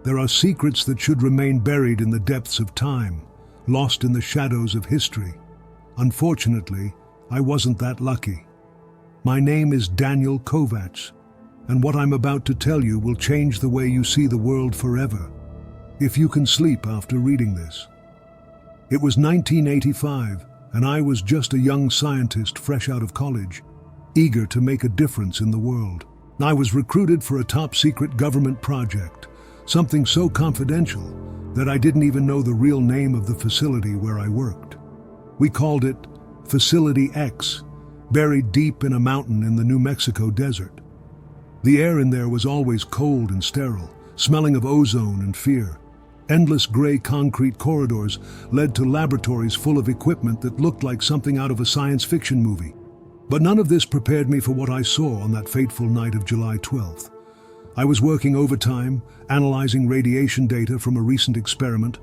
There are secrets that should remain buried in the depths of time, lost in the shadows of history. Unfortunately, I wasn't that lucky. My name is Daniel Kovacs, and what I'm about to tell you will change the way you see the world forever, if you can sleep after reading this. It was 1985, and I was just a young scientist fresh out of college, eager to make a difference in the world. I was recruited for a top-secret government project, something so confidential that I didn't even know the real name of the facility where I worked. We called it Facility X, buried deep in a mountain in the New Mexico desert. The air in there was always cold and sterile, smelling of ozone and fear. Endless gray concrete corridors led to laboratories full of equipment that looked like something out of a science fiction movie. But none of this prepared me for what I saw on that fateful night of July 12th. I was working overtime, analyzing radiation data from a recent experiment.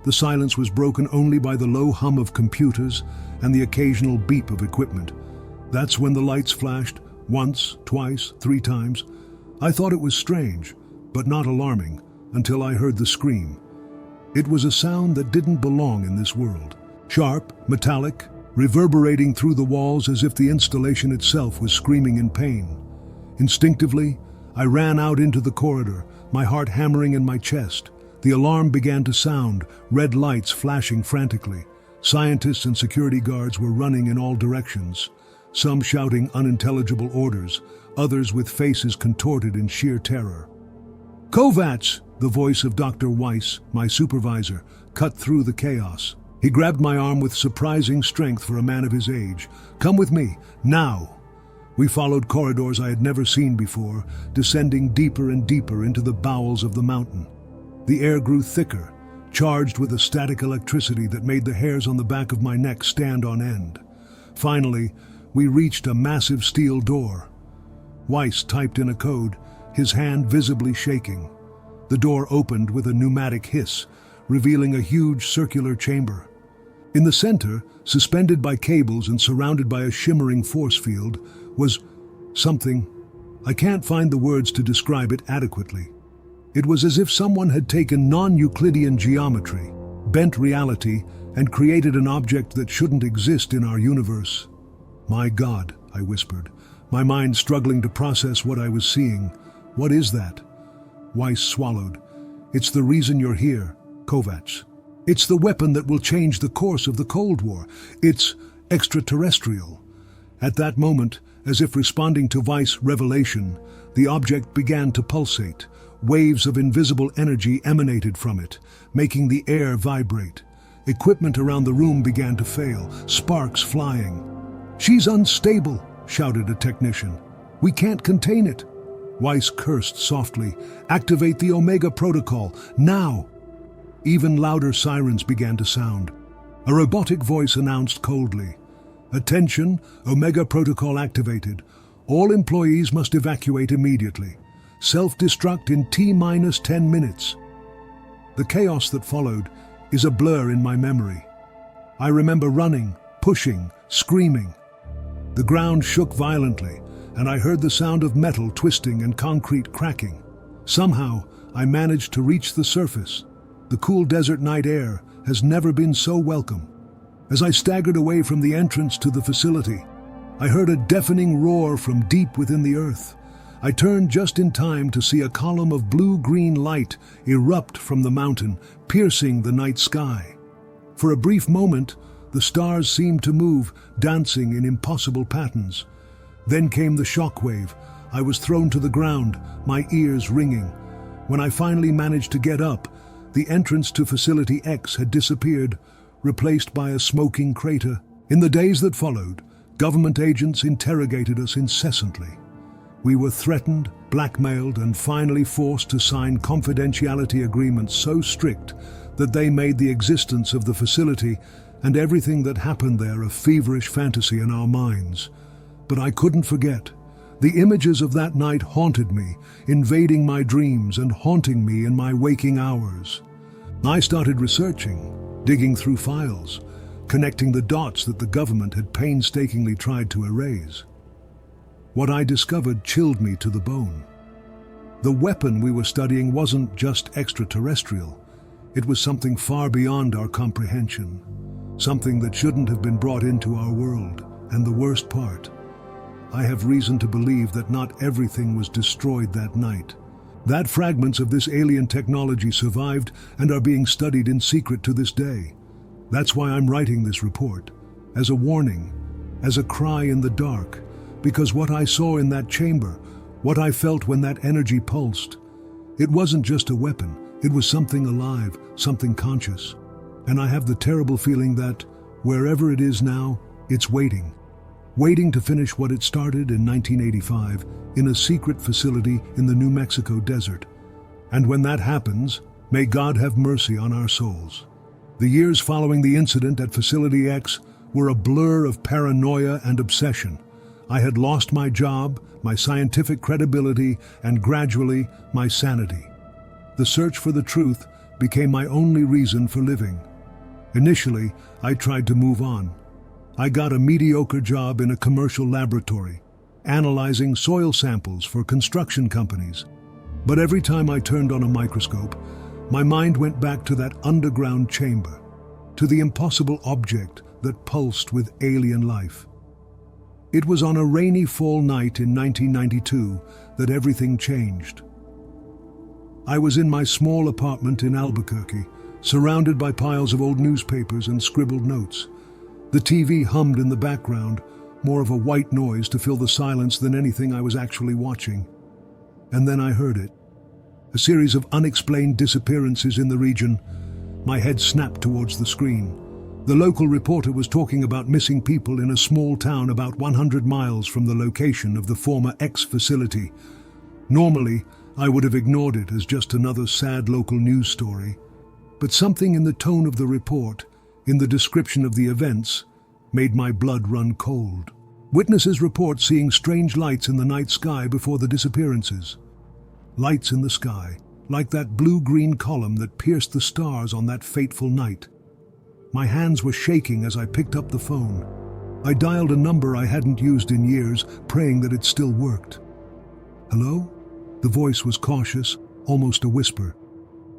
The silence was broken only by the low hum of computers and the occasional beep of equipment. That's when the lights flashed, once, twice, 3 times. I thought it was strange, but not alarming, until I heard the scream. It was a sound that didn't belong in this world. Sharp, metallic, reverberating through the walls as if the installation itself was screaming in pain. Instinctively, I ran out into the corridor, my heart hammering in my chest. The alarm began to sound, red lights flashing frantically. Scientists and security guards were running in all directions, some shouting unintelligible orders, others with faces contorted in sheer terror. "Kovacs!" The voice of Dr. Weiss, my supervisor, cut through the chaos. He grabbed my arm with surprising strength for a man of his age. "Come with me, now!" We followed corridors I had never seen before, descending deeper and deeper into the bowels of the mountain. The air grew thicker, charged with a static electricity that made the hairs on the back of my neck stand on end. Finally, we reached a massive steel door. Weiss typed in a code, his hand visibly shaking. The door opened with a pneumatic hiss, revealing a huge circular chamber. In the center, suspended by cables and surrounded by a shimmering force field, was something. I can't find the words to describe it adequately. It was as if someone had taken non-Euclidean geometry, bent reality, and created an object that shouldn't exist in our universe. "My God," I whispered, my mind struggling to process what I was seeing. "What is that?" Weiss swallowed. "It's the reason you're here, Kovacs. It's the weapon that will change the course of the Cold War. It's extraterrestrial." At that moment, as if responding to Weiss' revelation, the object began to pulsate. Waves of invisible energy emanated from it, making the air vibrate. Equipment around the room began to fail, sparks flying. "She's unstable," shouted a technician. "We can't contain it." Weiss cursed softly. "Activate the Omega Protocol, now!" Even louder sirens began to sound. A robotic voice announced coldly, "Attention, Omega Protocol activated. All employees must evacuate immediately. Self-destruct in T-minus 10 minutes. The chaos that followed is a blur in my memory. I remember running, pushing, screaming. The ground shook violently, and I heard the sound of metal twisting and concrete cracking. Somehow, I managed to reach the surface. The cool desert night air has never been so welcome. As I staggered away from the entrance to the facility, I heard a deafening roar from deep within the earth. I turned just in time to see a column of blue-green light erupt from the mountain, piercing the night sky. For a brief moment, the stars seemed to move, dancing in impossible patterns. Then came the shockwave. I was thrown to the ground, my ears ringing. When I finally managed to get up, the entrance to Facility X had disappeared, replaced by a smoking crater. In the days that followed, government agents interrogated us incessantly. We were threatened, blackmailed, and finally forced to sign confidentiality agreements so strict that they made the existence of the facility and everything that happened there a feverish fantasy in our minds. But I couldn't forget. The images of that night haunted me, invading my dreams and haunting me in my waking hours. I started researching, digging through files, connecting the dots that the government had painstakingly tried to erase. What I discovered chilled me to the bone. The weapon we were studying wasn't just extraterrestrial. It was something far beyond our comprehension. Something that shouldn't have been brought into our world. And the worst part, I have reason to believe that not everything was destroyed that night. That fragments of this alien technology survived and are being studied in secret to this day. That's why I'm writing this report. As a warning, as a cry in the dark. Because what I saw in that chamber, what I felt when that energy pulsed, it wasn't just a weapon. It was something alive, something conscious. And I have the terrible feeling that, wherever it is now, it's waiting. Waiting to finish what it started in 1985 in a secret facility in the New Mexico desert. And when that happens, may God have mercy on our souls. The years following the incident at Facility X were a blur of paranoia and obsession. I had lost my job, my scientific credibility, and gradually, my sanity. The search for the truth became my only reason for living. Initially, I tried to move on. I got a mediocre job in a commercial laboratory, analyzing soil samples for construction companies. But every time I turned on a microscope, my mind went back to that underground chamber, to the impossible object that pulsed with alien life. It was on a rainy fall night in 1992 that everything changed. I was in my small apartment in Albuquerque, surrounded by piles of old newspapers and scribbled notes. The TV hummed in the background, more of a white noise to fill the silence than anything I was actually watching. And then I heard it. A series of unexplained disappearances in the region. My head snapped towards the screen. The local reporter was talking about missing people in a small town about 100 miles from the location of the former X facility. Normally, I would have ignored it as just another sad local news story. But something in the tone of the report, in the description of the events, made my blood run cold. Witnesses report seeing strange lights in the night sky before the disappearances. Lights in the sky, like that blue-green column that pierced the stars on that fateful night. My hands were shaking as I picked up the phone. I dialed a number I hadn't used in years, praying that it still worked. Hello? The voice was cautious, almost a whisper.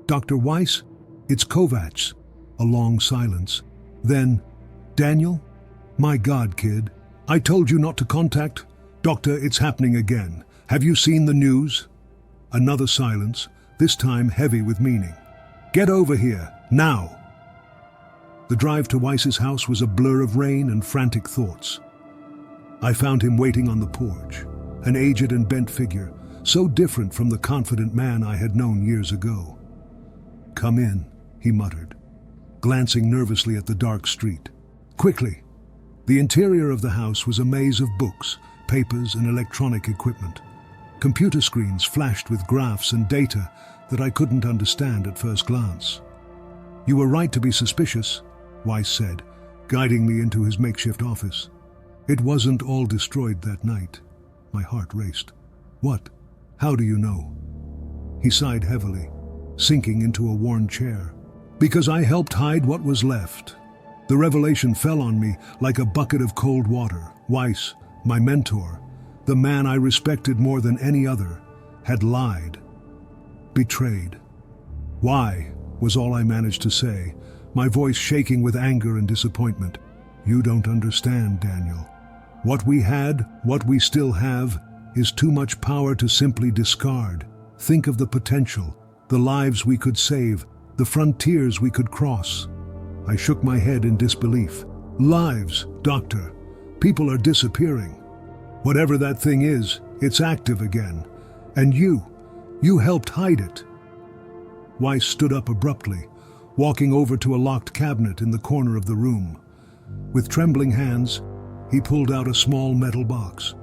Dr. Weiss? It's Kovacs. A long silence. Then, Daniel? My God, kid. I told you not to contact. Doctor, it's happening again. Have you seen the news? Another silence, this time heavy with meaning. Get over here, now. The drive to Weiss's house was a blur of rain and frantic thoughts. I found him waiting on the porch, an aged and bent figure, so different from the confident man I had known years ago. Come in, he muttered, glancing nervously at the dark street. Quickly. The interior of the house was a maze of books, papers, and electronic equipment. Computer screens flashed with graphs and data that I couldn't understand at first glance. You were right to be suspicious, Weiss said, guiding me into his makeshift office. It wasn't all destroyed that night. My heart raced. What? How do you know? He sighed heavily, sinking into a worn chair. Because I helped hide what was left. The revelation fell on me like a bucket of cold water. Weiss, my mentor, the man I respected more than any other, had lied. Betrayed. Why, was all I managed to say, my voice shaking with anger and disappointment. You don't understand, Daniel. What we had, what we still have, is too much power to simply discard. Think of the potential, the lives we could save, the frontiers we could cross. I shook my head in disbelief. Lives, Doctor. People are disappearing. Whatever that thing is, it's active again. And you helped hide it. Weiss stood up abruptly, walking over to a locked cabinet in the corner of the room. With trembling hands, he pulled out a small metal box.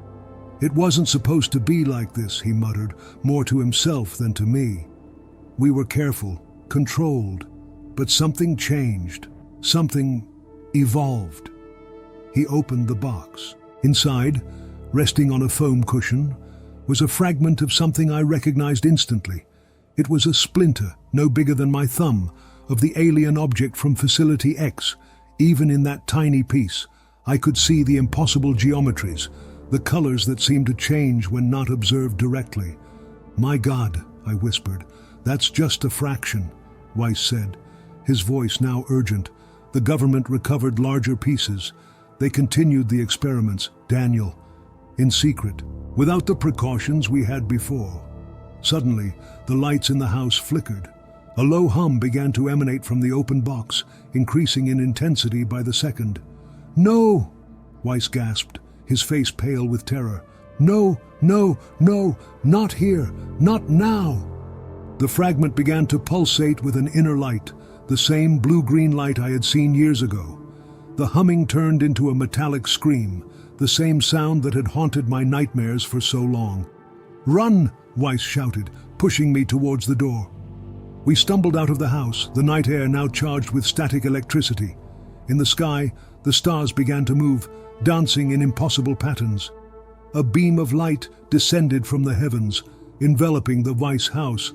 It wasn't supposed to be like this, he muttered, more to himself than to me. We were careful, controlled, but something changed. Something evolved. He opened the box. Inside, resting on a foam cushion, was a fragment of something I recognized instantly. It was a splinter, no bigger than my thumb, of the alien object from Facility X. Even in that tiny piece, I could see the impossible geometries, the colors that seemed to change when not observed directly. "My God," I whispered. "That's just a fraction," Weiss said, his voice now urgent. "The government recovered larger pieces. They continued the experiments, Daniel, in secret, without the precautions we had before." Suddenly, the lights in the house flickered. A low hum began to emanate from the open box, increasing in intensity by the second. "No!" Weiss gasped, his face pale with terror. "No, no, no, not here, not now!" The fragment began to pulsate with an inner light, the same blue-green light I had seen years ago. The humming turned into a metallic scream, the same sound that had haunted my nightmares for so long. "Run!" Weiss shouted, pushing me towards the door. We stumbled out of the house, the night air now charged with static electricity. In the sky, the stars began to move, dancing in impossible patterns. A beam of light descended from the heavens, enveloping the Weiss house.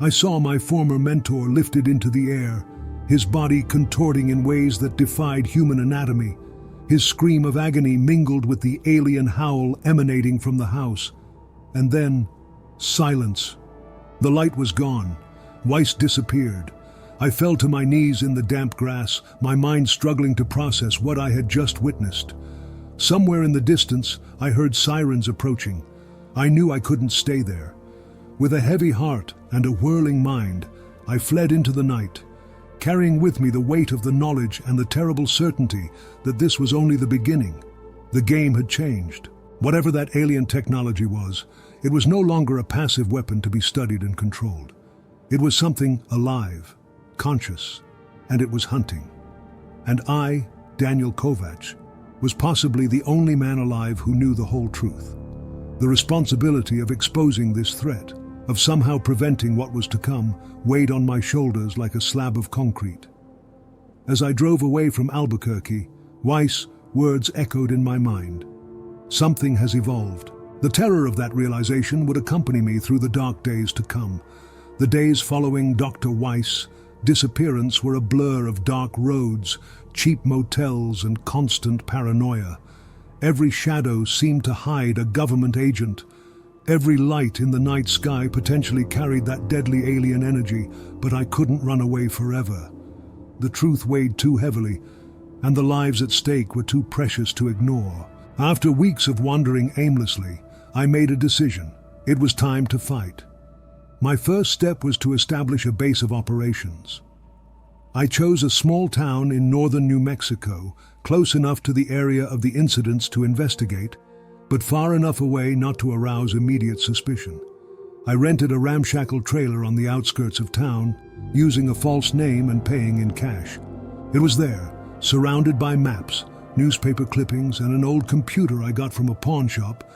I saw my former mentor lifted into the air, his body contorting in ways that defied human anatomy. His scream of agony mingled with the alien howl emanating from the house. And then, silence. The light was gone. Weiss disappeared. I fell to my knees in the damp grass, my mind struggling to process what I had just witnessed. Somewhere in the distance, I heard sirens approaching. I knew I couldn't stay there. With a heavy heart and a whirling mind, I fled into the night, carrying with me the weight of the knowledge and the terrible certainty that this was only the beginning. The game had changed. Whatever that alien technology was, it was no longer a passive weapon to be studied and controlled. It was something alive, conscious, and it was hunting. And I, Daniel Kovacs, was possibly the only man alive who knew the whole truth. The responsibility of exposing this threat, of somehow preventing what was to come, weighed on my shoulders like a slab of concrete. As I drove away from Albuquerque, Weiss' words echoed in my mind. Something has evolved. The terror of that realization would accompany me through the dark days to come. The days following Dr. Weiss' disappearance were a blur of dark roads, cheap motels, and constant paranoia. Every shadow seemed to hide a government agent. Every light in the night sky potentially carried that deadly alien energy, but I couldn't run away forever. The truth weighed too heavily, and the lives at stake were too precious to ignore. After weeks of wandering aimlessly, I made a decision. It was time to fight. My first step was to establish a base of operations. I chose a small town in northern New Mexico, close enough to the area of the incidents to investigate, but far enough away not to arouse immediate suspicion. I rented a ramshackle trailer on the outskirts of town, using a false name and paying in cash. It was there, surrounded by maps, newspaper clippings, and an old computer I got from a pawn shop,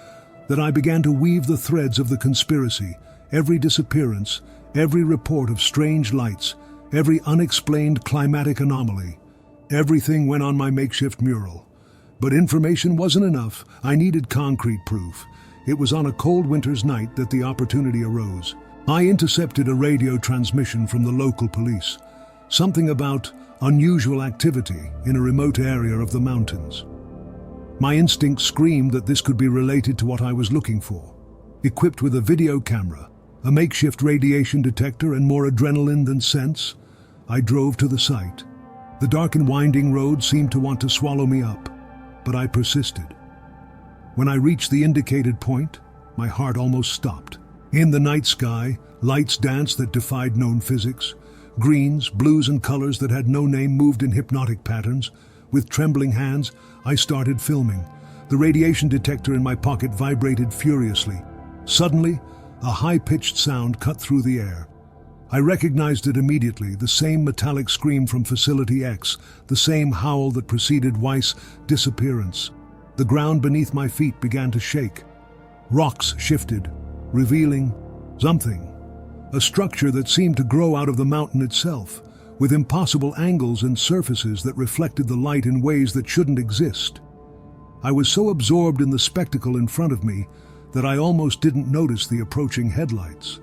that I began to weave the threads of the conspiracy. Every disappearance, every report of strange lights, every unexplained climatic anomaly. Everything went on my makeshift mural. But information wasn't enough. I needed concrete proof. It was on a cold winter's night that the opportunity arose. I intercepted a radio transmission from the local police. Something about unusual activity in a remote area of the mountains. My instinct screamed that this could be related to what I was looking for. Equipped with a video camera, a makeshift radiation detector, and more adrenaline than sense, I drove to the site. The dark and winding road seemed to want to swallow me up, but I persisted. When I reached the indicated point, my heart almost stopped. In the night sky, lights danced that defied known physics. Greens, blues, and colors that had no name moved in hypnotic patterns. With trembling hands, I started filming. The radiation detector in my pocket vibrated furiously. Suddenly, a high-pitched sound cut through the air. I recognized it immediately, the same metallic scream from Facility X, the same howl that preceded Weiss' disappearance. The ground beneath my feet began to shake. Rocks shifted, revealing something. A structure that seemed to grow out of the mountain itself, with impossible angles and surfaces that reflected the light in ways that shouldn't exist. I was so absorbed in the spectacle in front of me that I almost didn't notice the approaching headlights.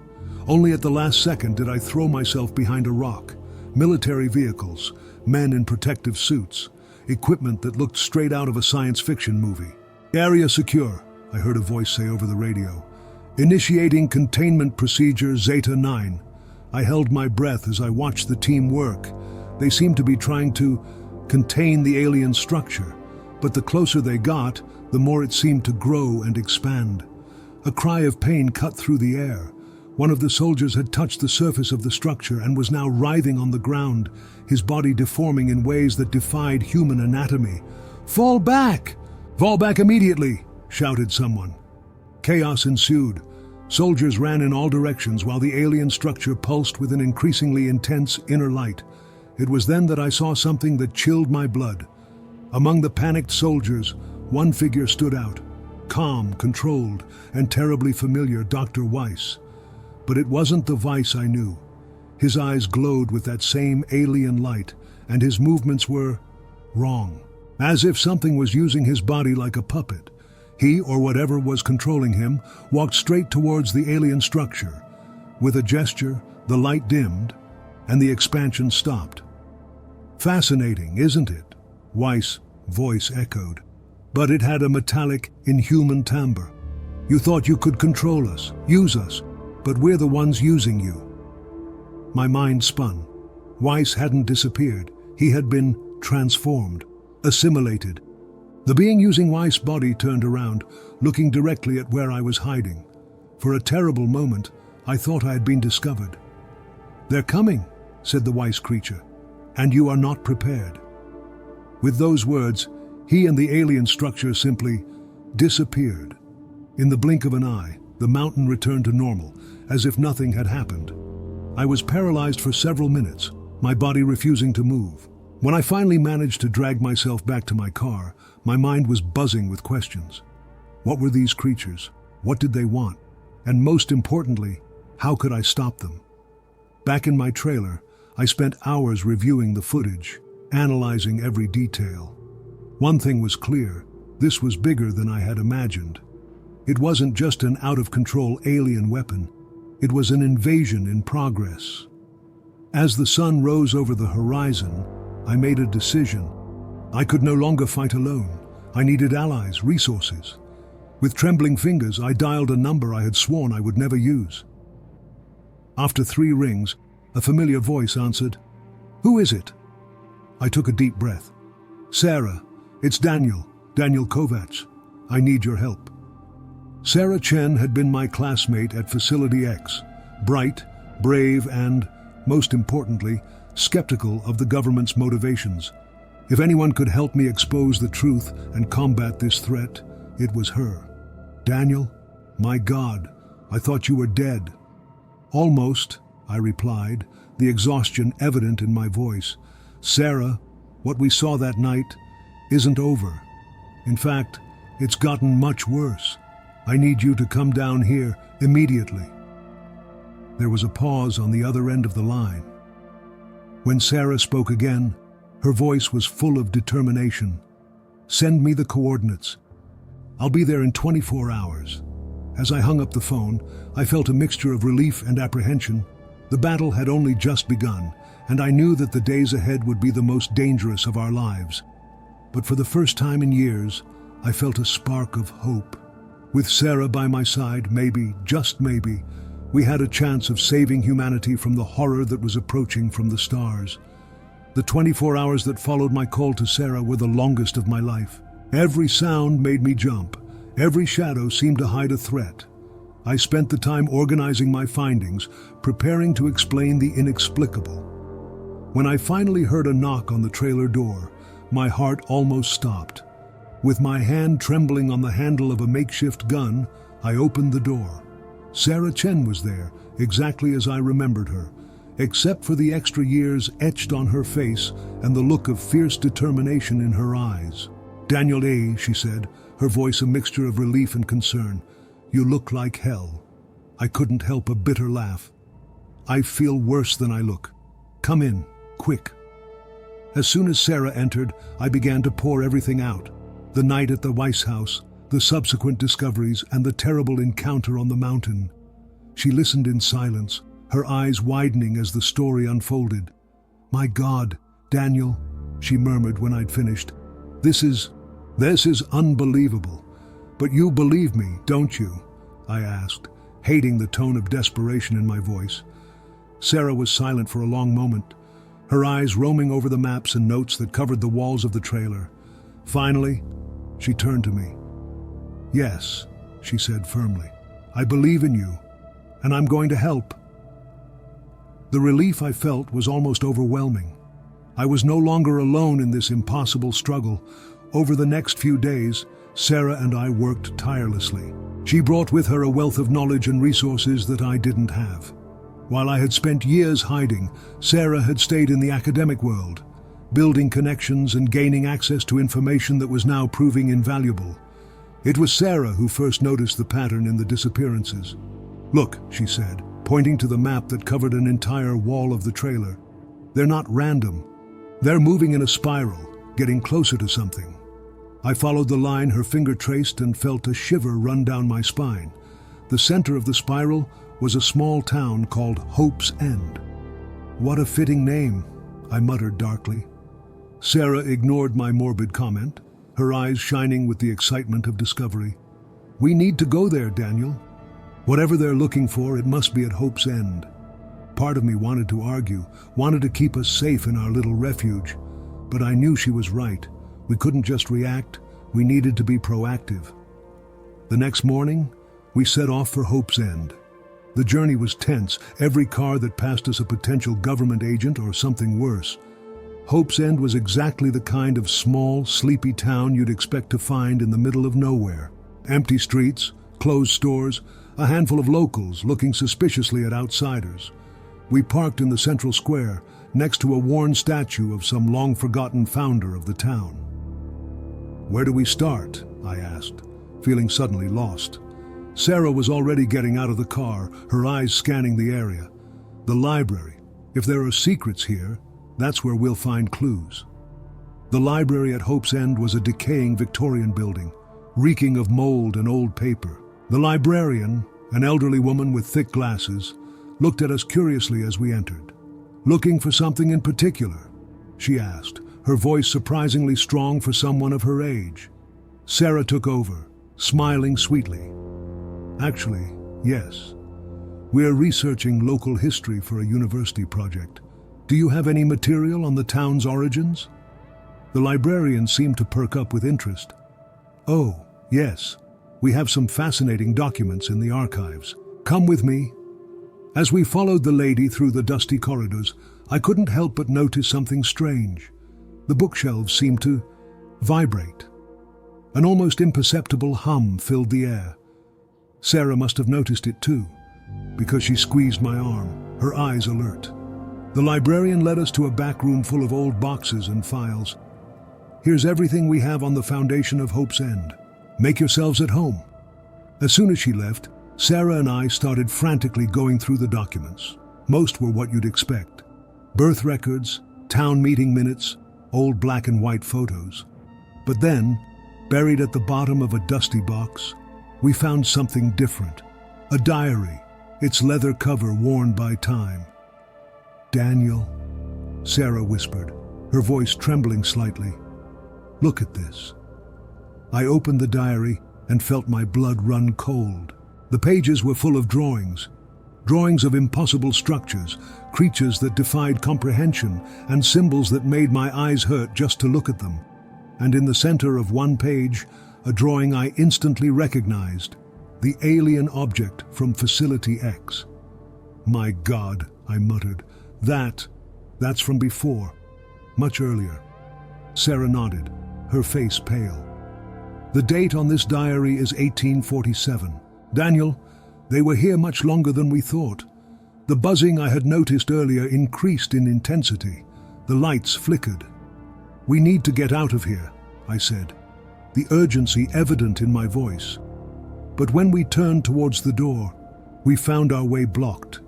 Only at the last second did I throw myself behind a rock. Military vehicles, men in protective suits, equipment that looked straight out of a science fiction movie. "Area secure," I heard a voice say over the radio. Initiating containment procedure Zeta 9. I held my breath as I watched the team work. They seemed to be trying to contain the alien structure, but the closer they got, the more it seemed to grow and expand. A cry of pain cut through the air. One of the soldiers had touched the surface of the structure and was now writhing on the ground, his body deforming in ways that defied human anatomy. "Fall back! Fall back immediately!" shouted someone. Chaos ensued. Soldiers ran in all directions while the alien structure pulsed with an increasingly intense inner light. It was then that I saw something that chilled my blood. Among the panicked soldiers, one figure stood out. Calm, controlled, and terribly familiar, Dr. Weiss. But it wasn't the Weiss I knew. His eyes glowed with that same alien light, and his movements were wrong. As if something was using his body like a puppet. He, or whatever was controlling him, walked straight towards the alien structure. With a gesture, the light dimmed, and the expansion stopped. "Fascinating, isn't it?" Weiss' voice echoed. "But it had a metallic, inhuman timbre. You thought you could control us, use us, but we're the ones using you." My mind spun. Weiss hadn't disappeared. He had been transformed, assimilated. The being using Weiss' body turned around, looking directly at where I was hiding. For a terrible moment, I thought I had been discovered. "They're coming," said the Weiss creature, "and you are not prepared." With those words, he and the alien structure simply disappeared. In the blink of an eye, the mountain returned to normal, as if nothing had happened. I was paralyzed for several minutes, my body refusing to move. When I finally managed to drag myself back to my car, my mind was buzzing with questions. What were these creatures? What did they want? And most importantly, how could I stop them? Back in my trailer, I spent hours reviewing the footage, analyzing every detail. One thing was clear: this was bigger than I had imagined. It wasn't just an out-of-control alien weapon. It was an invasion in progress. As the sun rose over the horizon, I made a decision. I could no longer fight alone. I needed allies, resources. With trembling fingers, I dialed a number I had sworn I would never use. After 3 rings, a familiar voice answered. "Who is it?" I took a deep breath. "Sarah, it's Daniel Kovacs. I need your help." Sarah Chen had been my classmate at Facility X, bright, brave, and, most importantly, skeptical of the government's motivations. If anyone could help me expose the truth and combat this threat, it was her. "Daniel, my God, I thought you were dead." "Almost," I replied, the exhaustion evident in my voice. "Sarah, what we saw that night isn't over. In fact, it's gotten much worse. I need you to come down here immediately." There was a pause on the other end of the line. When Sarah spoke again, her voice was full of determination. "Send me the coordinates. I'll be there in 24 hours. As I hung up the phone, I felt a mixture of relief and apprehension. The battle had only just begun, and I knew that the days ahead would be the most dangerous of our lives. But for the first time in years, I felt a spark of hope. With Sarah by my side, maybe, just maybe, we had a chance of saving humanity from the horror that was approaching from the stars. The 24 hours that followed my call to Sarah were the longest of my life. Every sound made me jump. Every shadow seemed to hide a threat. I spent the time organizing my findings, preparing to explain the inexplicable. When I finally heard a knock on the trailer door, my heart almost stopped. With my hand trembling on the handle of a makeshift gun, I opened the door. Sarah Chen was there, exactly as I remembered her, except for the extra years etched on her face and the look of fierce determination in her eyes. "Daniel A.," she said, her voice a mixture of relief and concern. "You look like hell." I couldn't help a bitter laugh. "I feel worse than I look. Come in, quick." As soon as Sarah entered, I began to pour everything out. The night at the Weiss house, the subsequent discoveries, and the terrible encounter on the mountain. She listened in silence, her eyes widening as the story unfolded. "My God, Daniel," she murmured when I'd finished. This is unbelievable. But you believe me, don't you?" I asked, hating the tone of desperation in my voice. Sarah was silent for a long moment, her eyes roaming over the maps and notes that covered the walls of the trailer. Finally, she turned to me. "Yes," she said firmly. "I believe in you, and I'm going to help." The relief I felt was almost overwhelming. I was no longer alone in this impossible struggle. Over the next few days, Sarah and I worked tirelessly. She brought with her a wealth of knowledge and resources that I didn't have. While I had spent years hiding, Sarah had stayed in the academic world, building connections and gaining access to information that was now proving invaluable. It was Sarah who first noticed the pattern in the disappearances. "Look," she said, pointing to the map that covered an entire wall of the trailer. "They're not random. They're moving in a spiral, getting closer to something." I followed the line her finger traced and felt a shiver run down my spine. The center of the spiral was a small town called Hope's End. "What a fitting name," I muttered darkly. Sarah ignored my morbid comment, her eyes shining with the excitement of discovery. "We need to go there, Daniel. Whatever they're looking for, it must be at Hope's End." Part of me wanted to argue, wanted to keep us safe in our little refuge, but I knew she was right. We couldn't just react, we needed to be proactive. The next morning, we set off for Hope's End. The journey was tense, every car that passed us a potential government agent or something worse. Hope's End was exactly the kind of small, sleepy town you'd expect to find in the middle of nowhere. Empty streets, closed stores, a handful of locals looking suspiciously at outsiders. We parked in the central square, next to a worn statue of some long-forgotten founder of the town. "Where do we start?" I asked, feeling suddenly lost. Sarah was already getting out of the car, her eyes scanning the area. "The library. If there are secrets here, that's where we'll find clues." The library at Hope's End was a decaying Victorian building, reeking of mold and old paper. The librarian, an elderly woman with thick glasses, looked at us curiously as we entered. "Looking for something in particular?" she asked, her voice surprisingly strong for someone of her age. Sarah took over, smiling sweetly. "Actually, yes. We're researching local history for a university project. Do you have any material on the town's origins?" The librarian seemed to perk up with interest. "Oh, yes. We have some fascinating documents in the archives. Come with me." As we followed the lady through the dusty corridors, I couldn't help but notice something strange. The bookshelves seemed to vibrate. An almost imperceptible hum filled the air. Sarah must have noticed it too, because she squeezed my arm, her eyes alert. The librarian led us to a back room full of old boxes and files. "Here's everything we have on the foundation of Hope's End. Make yourselves at home." As soon as she left, Sarah and I started frantically going through the documents. Most were what you'd expect. Birth records, town meeting minutes, old black and white photos. But then, buried at the bottom of a dusty box, we found something different. A diary, its leather cover worn by time. "Daniel," Sarah whispered, her voice trembling slightly. "Look at this." I opened the diary and felt my blood run cold. The pages were full of drawings of impossible structures, creatures that defied comprehension, and symbols that made my eyes hurt just to look at them. And in the center of one page, a drawing I instantly recognized, the alien object from Facility X. "My God," I muttered, that's from before, much earlier." Sarah nodded, her face pale. "The date on this diary is 1847. Daniel, they were here much longer than we thought. The buzzing I had noticed earlier increased in intensity. The lights flickered. "We need to get out of here," I said, the urgency evident in my voice. But when we turned towards the door, we found our way blocked.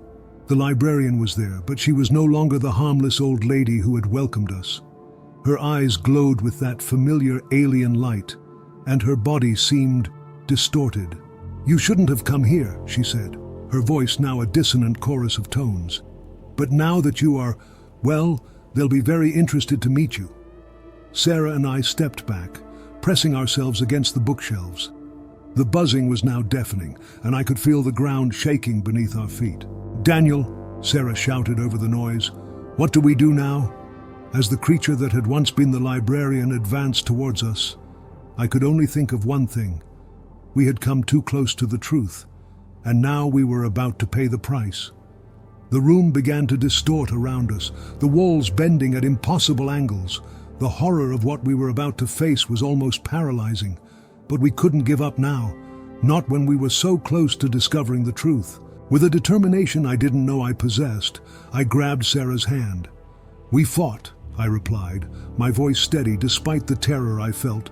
The librarian was there, but she was no longer the harmless old lady who had welcomed us. Her eyes glowed with that familiar alien light, and her body seemed distorted. "You shouldn't have come here," she said, her voice now a dissonant chorus of tones. "But now that you are, well, they'll be very interested to meet you." Sarah and I stepped back, pressing ourselves against the bookshelves. The buzzing was now deafening, and I could feel the ground shaking beneath our feet. "Daniel," Sarah shouted over the noise, "what do we do now?" As the creature that had once been the librarian advanced towards us, I could only think of one thing. We had come too close to the truth, and now we were about to pay the price. The room began to distort around us, the walls bending at impossible angles. The horror of what we were about to face was almost paralyzing, but we couldn't give up now, not when we were so close to discovering the truth. With a determination I didn't know I possessed, I grabbed Sarah's hand. "We fought," I replied, my voice steady despite the terror I felt.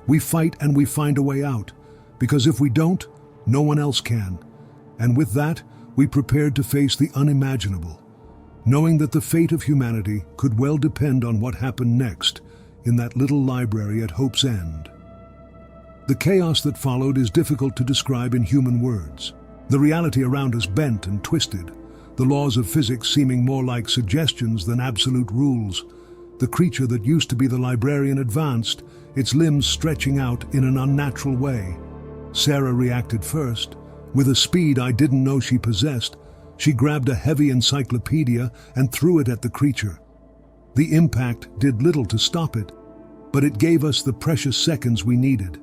"We fight and we find a way out, because if we don't, no one else can." And with that, we prepared to face the unimaginable, knowing that the fate of humanity could well depend on what happened next in that little library at Hope's End. The chaos that followed is difficult to describe in human words. The reality around us bent and twisted, the laws of physics seeming more like suggestions than absolute rules. The creature that used to be the librarian advanced, its limbs stretching out in an unnatural way. Sarah reacted first. With a speed I didn't know she possessed, she grabbed a heavy encyclopedia and threw it at the creature. The impact did little to stop it, but it gave us the precious seconds we needed.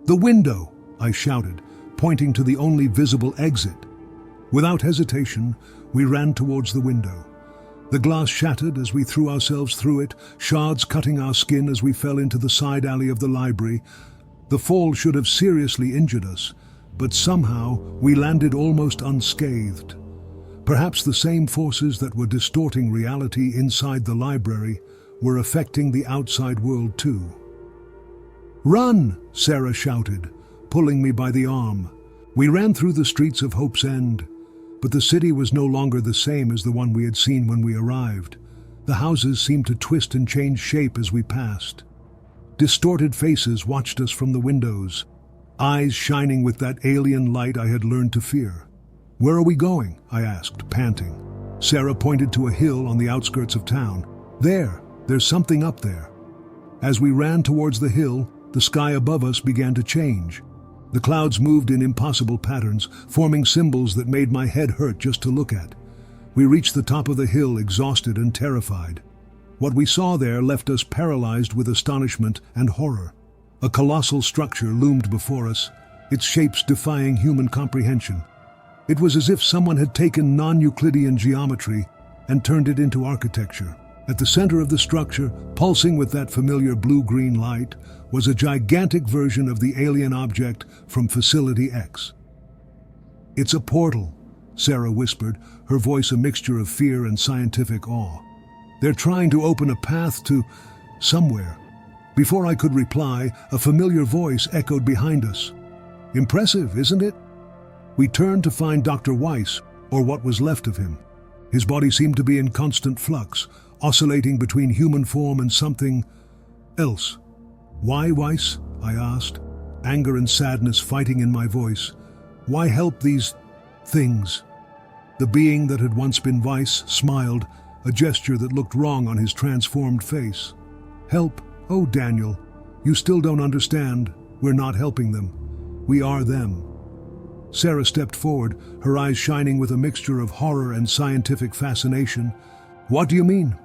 "The window!" I shouted, pointing to the only visible exit. Without hesitation, we ran towards the window. The glass shattered as we threw ourselves through it, shards cutting our skin as we fell into the side alley of the library. The fall should have seriously injured us, but somehow we landed almost unscathed. Perhaps the same forces that were distorting reality inside the library were affecting the outside world too. "Run!" Sarah shouted, pulling me by the arm. We ran through the streets of Hope's End, but the city was no longer the same as the one we had seen when we arrived. The houses seemed to twist and change shape as we passed. Distorted faces watched us from the windows, eyes shining with that alien light I had learned to fear. "Where are we going?" I asked, panting. Sarah pointed to a hill on the outskirts of town. There's something up there." As we ran towards the hill, the sky above us began to change. The clouds moved in impossible patterns, forming symbols that made my head hurt just to look at. We reached the top of the hill, exhausted and terrified. What we saw there left us paralyzed with astonishment and horror. A colossal structure loomed before us, its shapes defying human comprehension. It was as if someone had taken non-Euclidean geometry and turned it into architecture. At the center of the structure, pulsing with that familiar blue-green light, was a gigantic version of the alien object from Facility X. "It's a portal," Sarah whispered, her voice a mixture of fear and scientific awe. "They're trying to open a path to somewhere." Before I could reply, a familiar voice echoed behind us. "Impressive, isn't it?" We turned to find Dr. Weiss, or what was left of him. His body seemed to be in constant flux, oscillating between human form and something else. "Why, Weiss?" I asked, anger and sadness fighting in my voice. "Why help these things?" The being that had once been Weiss smiled, a gesture that looked wrong on his transformed face. "Help? Oh, Daniel, you still don't understand. We're not helping them. We are them." Sarah stepped forward, her eyes shining with a mixture of horror and scientific fascination. "What do you mean?"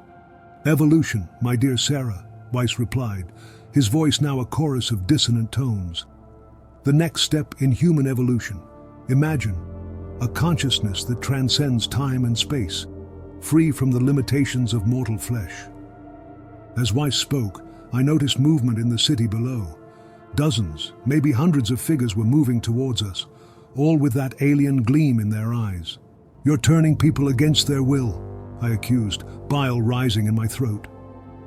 "Evolution, my dear Sarah," Weiss replied, his voice now a chorus of dissonant tones. "The next step in human evolution. Imagine a consciousness that transcends time and space, free from the limitations of mortal flesh." As Weiss spoke, I noticed movement in the city below. Dozens, maybe hundreds of figures were moving towards us, all with that alien gleam in their eyes. "You're turning people against their will," I accused, bile rising in my throat.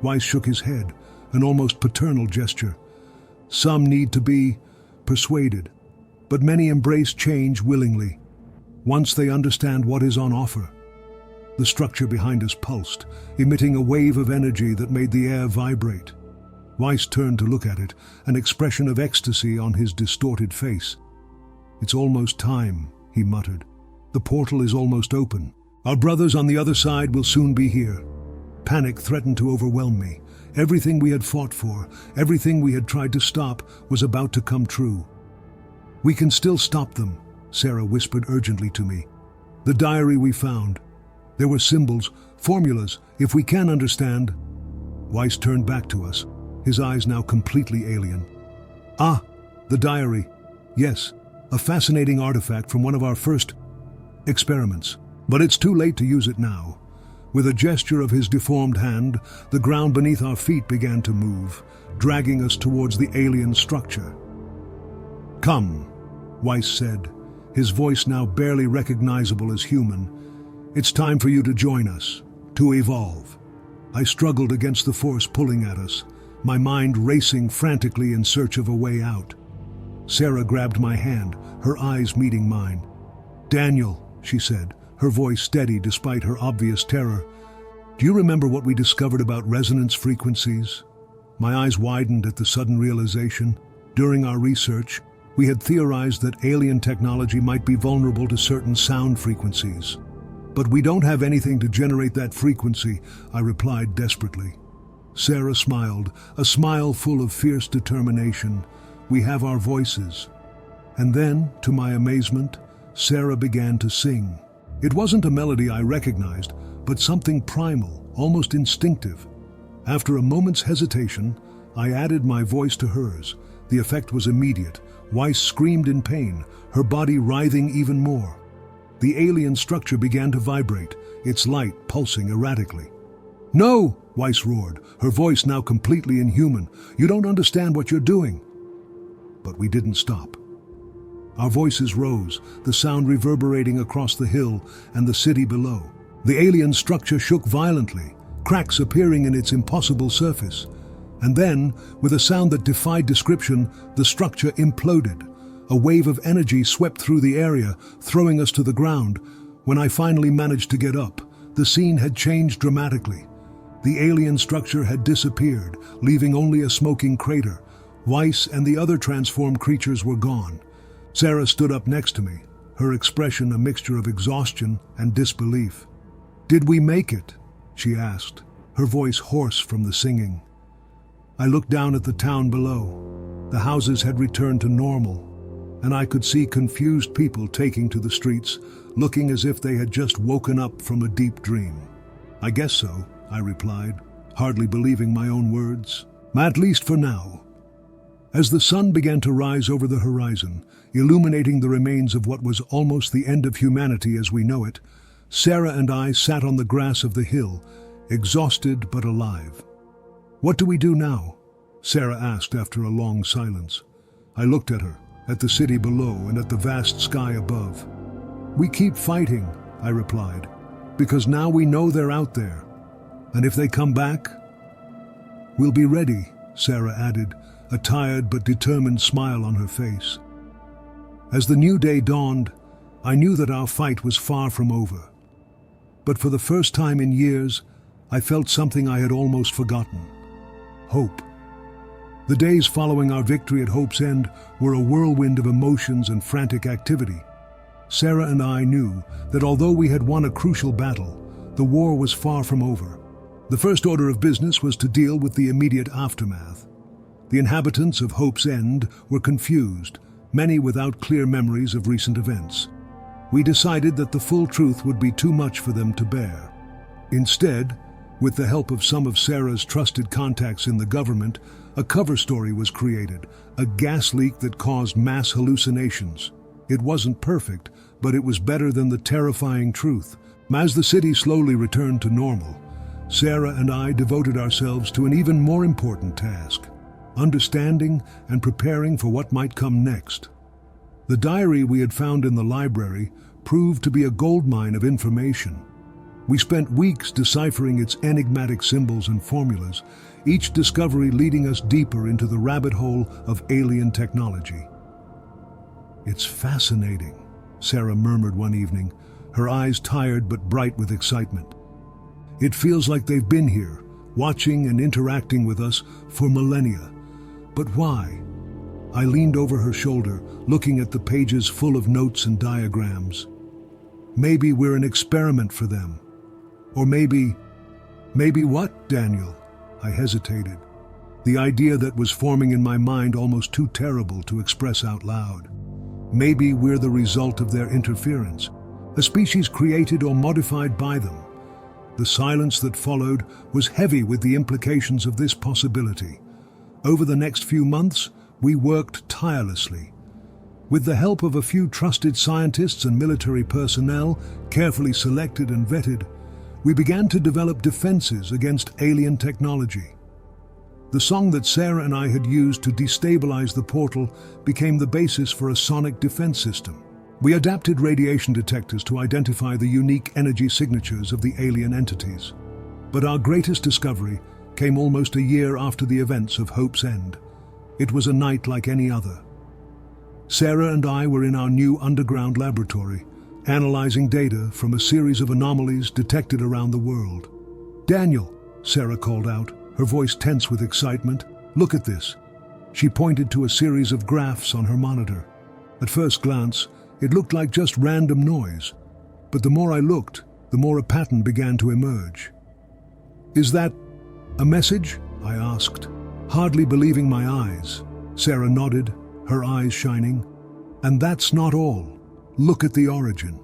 Weiss shook his head, an almost paternal gesture. "Some need to be persuaded, but many embrace change willingly, once they understand what is on offer." The structure behind us pulsed, emitting a wave of energy that made the air vibrate. Weiss turned to look at it, an expression of ecstasy on his distorted face. "It's almost time," he muttered. "The portal is almost open. Our brothers on the other side will soon be here." Panic threatened to overwhelm me. Everything we had fought for, everything we had tried to stop, was about to come true. "We can still stop them," Sarah whispered urgently to me. "The diary we found. There were symbols, formulas, if we can understand." Weiss turned back to us, his eyes now completely alien. "Ah, the diary. Yes, a fascinating artifact from one of our first experiments. But it's too late to use it now." With a gesture of his deformed hand, the ground beneath our feet began to move, dragging us towards the alien structure. "Come," Weiss said, his voice now barely recognizable as human. "It's time for you to join us, to evolve." I struggled against the force pulling at us, my mind racing frantically in search of a way out. Sarah grabbed my hand, her eyes meeting mine. "Daniel," she said, her voice steady despite her obvious terror, "do you remember what we discovered about resonance frequencies?" My eyes widened at the sudden realization. During our research, we had theorized that alien technology might be vulnerable to certain sound frequencies. "But we don't have anything to generate that frequency," I replied desperately. Sarah smiled, a smile full of fierce determination. "We have our voices." And then, to my amazement, Sarah began to sing. It wasn't a melody I recognized, but something primal, almost instinctive. After a moment's hesitation, I added my voice to hers. The effect was immediate. Weiss screamed in pain, her body writhing even more. The alien structure began to vibrate, its light pulsing erratically. "No!" Weiss roared, her voice now completely inhuman. "You don't understand what you're doing." But we didn't stop. Our voices rose, the sound reverberating across the hill and the city below. The alien structure shook violently, cracks appearing in its impossible surface. And then, with a sound that defied description, the structure imploded. A wave of energy swept through the area, throwing us to the ground. When I finally managed to get up, the scene had changed dramatically. The alien structure had disappeared, leaving only a smoking crater. Weiss and the other transformed creatures were gone. Sarah stood up next to me, her expression a mixture of exhaustion and disbelief. "Did we make it?" she asked, her voice hoarse from the singing. I looked down at the town below. The houses had returned to normal, and I could see confused people taking to the streets, looking as if they had just woken up from a deep dream. "I guess so," I replied, hardly believing my own words. "At least for now." As the sun began to rise over the horizon, illuminating the remains of what was almost the end of humanity as we know it, Sarah and I sat on the grass of the hill, exhausted but alive. "What do we do now?" Sarah asked after a long silence. I looked at her, at the city below and at the vast sky above. "We keep fighting," I replied, "because now we know they're out there. And if they come back, we'll be ready," Sarah added, a tired but determined smile on her face. As the new day dawned, I knew that our fight was far from over. But for the first time in years, I felt something I had almost forgotten: hope. The days following our victory at Hope's End were a whirlwind of emotions and frantic activity. Sarah and I knew that although we had won a crucial battle, the war was far from over. The first order of business was to deal with the immediate aftermath. The inhabitants of Hope's End were confused, many without clear memories of recent events. We decided that the full truth would be too much for them to bear. Instead, with the help of some of Sarah's trusted contacts in the government, a cover story was created, a gas leak that caused mass hallucinations. It wasn't perfect, but it was better than the terrifying truth. As the city slowly returned to normal, Sarah and I devoted ourselves to an even more important task: understanding and preparing for what might come next. The diary we had found in the library proved to be a goldmine of information. We spent weeks deciphering its enigmatic symbols and formulas, each discovery leading us deeper into the rabbit hole of alien technology. "It's fascinating," Sarah murmured one evening, her eyes tired but bright with excitement. "It feels like they've been here, watching and interacting with us for millennia. But why?" I leaned over her shoulder, looking at the pages full of notes and diagrams. "Maybe we're an experiment for them. Or maybe what, Daniel?" I hesitated, the idea that was forming in my mind almost too terrible to express out loud. Maybe we're the result of their interference, a species created or modified by them. The silence that followed was heavy with the implications of this possibility. Over the next few months, we worked tirelessly. With the help of a few trusted scientists and military personnel, carefully selected and vetted, we began to develop defenses against alien technology. The song that Sarah and I had used to destabilize the portal became the basis for a sonic defense system. We adapted radiation detectors to identify the unique energy signatures of the alien entities. But our greatest discovery came almost a year after the events of Hope's End. It was a night like any other. Sarah and I were in our new underground laboratory, analyzing data from a series of anomalies detected around the world. "Daniel," Sarah called out, her voice tense with excitement. "Look at this." She pointed to a series of graphs on her monitor. At first glance, it looked like just random noise, but the more I looked, the more a pattern began to emerge. "Is that a message?" I asked, hardly believing my eyes. Sarah nodded, her eyes shining. "And that's not all. Look at the origin."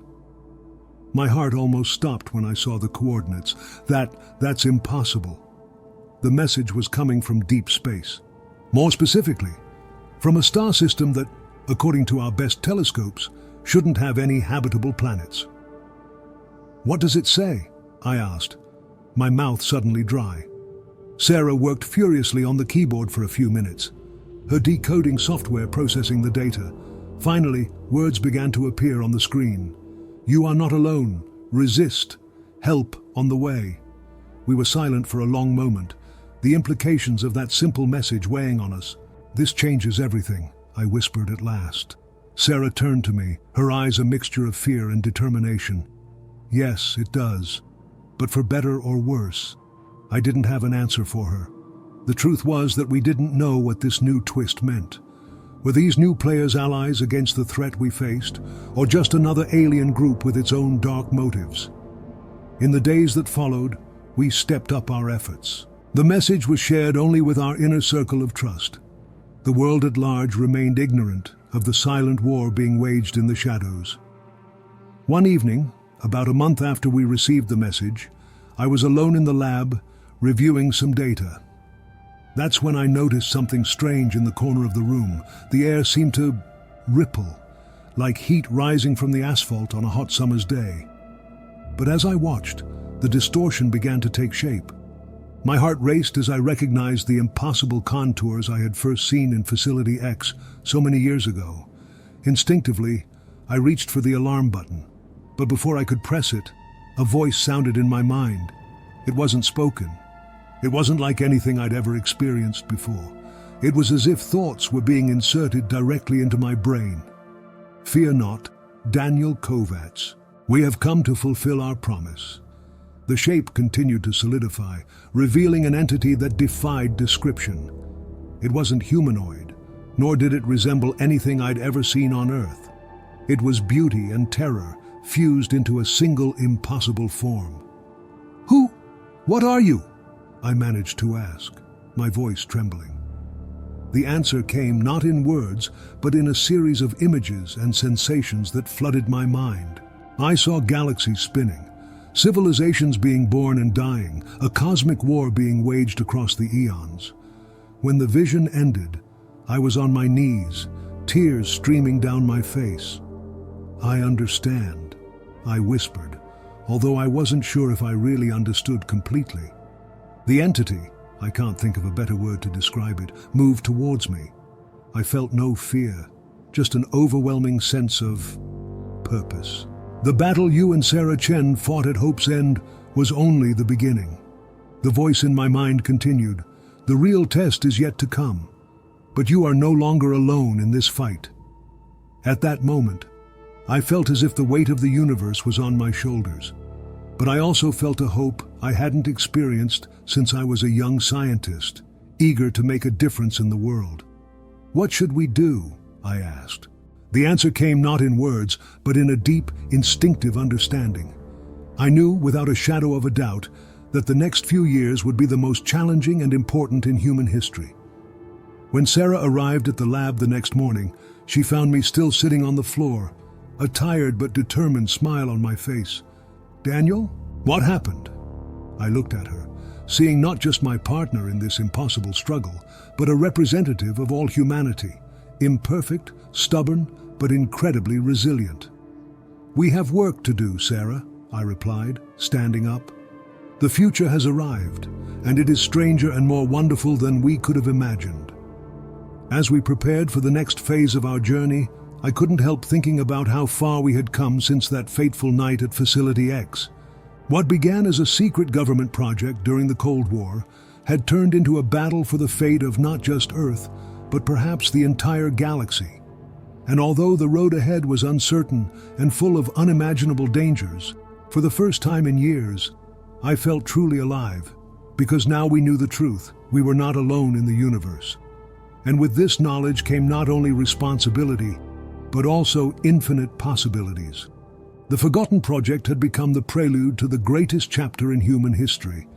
My heart almost stopped when I saw the coordinates. That's impossible. The message was coming from deep space. More specifically, from a star system that, according to our best telescopes, shouldn't have any habitable planets. "What does it say?" I asked, my mouth suddenly dry. Sarah worked furiously on the keyboard for a few minutes, her decoding software processing the data. Finally, words began to appear on the screen. "You are not alone. Resist. Help on the way." We were silent for a long moment, the implications of that simple message weighing on us. "This changes everything," I whispered at last. Sarah turned to me, her eyes a mixture of fear and determination. "Yes, it does. But for better or worse." I didn't have an answer for her. The truth was that we didn't know what this new twist meant. Were these new players allies against the threat we faced, or just another alien group with its own dark motives? In the days that followed, we stepped up our efforts. The message was shared only with our inner circle of trust. The world at large remained ignorant of the silent war being waged in the shadows. One evening, about a month after we received the message, I was alone in the lab, reviewing some data. That's when I noticed something strange in the corner of the room. The air seemed to ripple, like heat rising from the asphalt on a hot summer's day. But as I watched, the distortion began to take shape. My heart raced as I recognized the impossible contours I had first seen in Facility X so many years ago. Instinctively, I reached for the alarm button, but before I could press it, a voice sounded in my mind. It wasn't spoken. It wasn't like anything I'd ever experienced before. It was as if thoughts were being inserted directly into my brain. "Fear not, Daniel Kovacs. We have come to fulfill our promise." The shape continued to solidify, revealing an entity that defied description. It wasn't humanoid, nor did it resemble anything I'd ever seen on Earth. It was beauty and terror fused into a single impossible form. "Who? What are you?" I managed to ask, my voice trembling. The answer came not in words, but in a series of images and sensations that flooded my mind. I saw galaxies spinning, civilizations being born and dying, a cosmic war being waged across the eons. When the vision ended, I was on my knees, tears streaming down my face. "I understand," I whispered, although I wasn't sure if I really understood completely. The entity, I can't think of a better word to describe it, moved towards me. I felt no fear, just an overwhelming sense of purpose. "The battle you and Sarah Chen fought at Hope's End was only the beginning." The voice in my mind continued, "The real test is yet to come, but you are no longer alone in this fight." At that moment, I felt as if the weight of the universe was on my shoulders. But I also felt a hope I hadn't experienced since I was a young scientist, eager to make a difference in the world. "What should we do?" I asked. The answer came not in words, but in a deep, instinctive understanding. I knew, without a shadow of a doubt, that the next few years would be the most challenging and important in human history. When Sarah arrived at the lab the next morning, she found me still sitting on the floor, a tired but determined smile on my face. "Daniel, what happened?" I looked at her, seeing not just my partner in this impossible struggle, but a representative of all humanity, imperfect, stubborn, but incredibly resilient. "We have work to do, Sarah," I replied, standing up. "The future has arrived, and it is stranger and more wonderful than we could have imagined." As we prepared for the next phase of our journey, I couldn't help thinking about how far we had come since that fateful night at Facility X. What began as a secret government project during the Cold War had turned into a battle for the fate of not just Earth, but perhaps the entire galaxy. And although the road ahead was uncertain and full of unimaginable dangers, for the first time in years, I felt truly alive, because now we knew the truth. We were not alone in the universe. And with this knowledge came not only responsibility, but also infinite possibilities. The Forgotten Project had become the prelude to the greatest chapter in human history,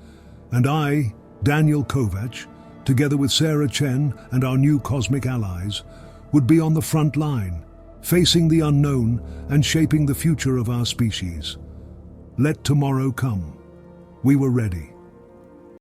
and I, Daniel Kovacs, together with Sarah Chen and our new cosmic allies, would be on the front line, facing the unknown and shaping the future of our species. Let tomorrow come. We were ready.